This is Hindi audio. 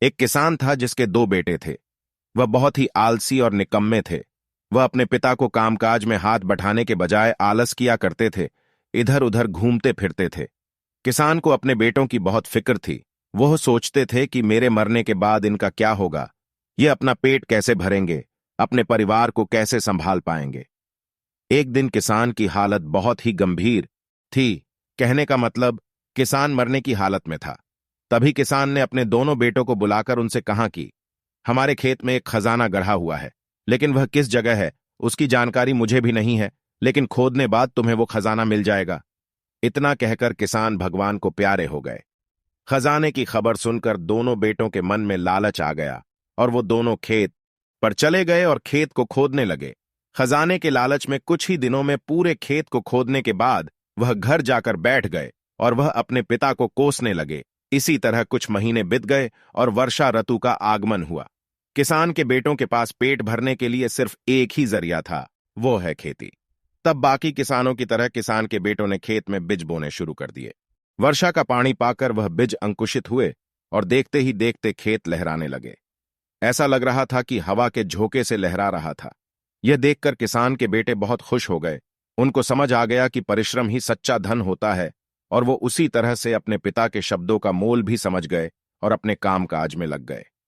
एक किसान था जिसके दो बेटे थे। वह बहुत ही आलसी और निकम्मे थे। वह अपने पिता को कामकाज में हाथ बटाने के बजाय आलस किया करते थे, इधर उधर घूमते फिरते थे। किसान को अपने बेटों की बहुत फिक्र थी। वह सोचते थे कि मेरे मरने के बाद इनका क्या होगा, ये अपना पेट कैसे भरेंगे, अपने परिवार को कैसे संभाल पाएंगे। एक दिन किसान की हालत बहुत ही गंभीर थी। कहने का मतलब, किसान मरने की हालत में था। तभी किसान ने अपने दोनों बेटों को बुलाकर उनसे कहा कि हमारे खेत में एक खजाना गढ़ा हुआ है, लेकिन वह किस जगह है उसकी जानकारी मुझे भी नहीं है, लेकिन खोदने बाद तुम्हें वो खजाना मिल जाएगा। इतना कहकर किसान भगवान को प्यारे हो गए। खजाने की खबर सुनकर दोनों बेटों के मन में लालच आ गया और वो दोनों खेत पर चले गए और खेत को खोदने लगे। खजाने के लालच में कुछ ही दिनों में पूरे खेत को खोदने के बाद वह घर जाकर बैठ गए और वह अपने पिता को कोसने लगे। इसी तरह कुछ महीने बीत गए और वर्षा ऋतु का आगमन हुआ। किसान के बेटों के पास पेट भरने के लिए सिर्फ एक ही जरिया था, वो है खेती। तब बाकी किसानों की तरह किसान के बेटों ने खेत में बीज बोने शुरू कर दिए। वर्षा का पानी पाकर वह बीज अंकुशित हुए और देखते ही देखते खेत लहराने लगे। ऐसा लग रहा था कि हवा के झोंके से लहरा रहा था। यह देखकर किसान के बेटे बहुत खुश हो गए। उनको समझ आ गया कि परिश्रम ही सच्चा धन होता है, और वो उसी तरह से अपने पिता के शब्दों का मोल भी समझ गए और अपने कामकाज में लग गए।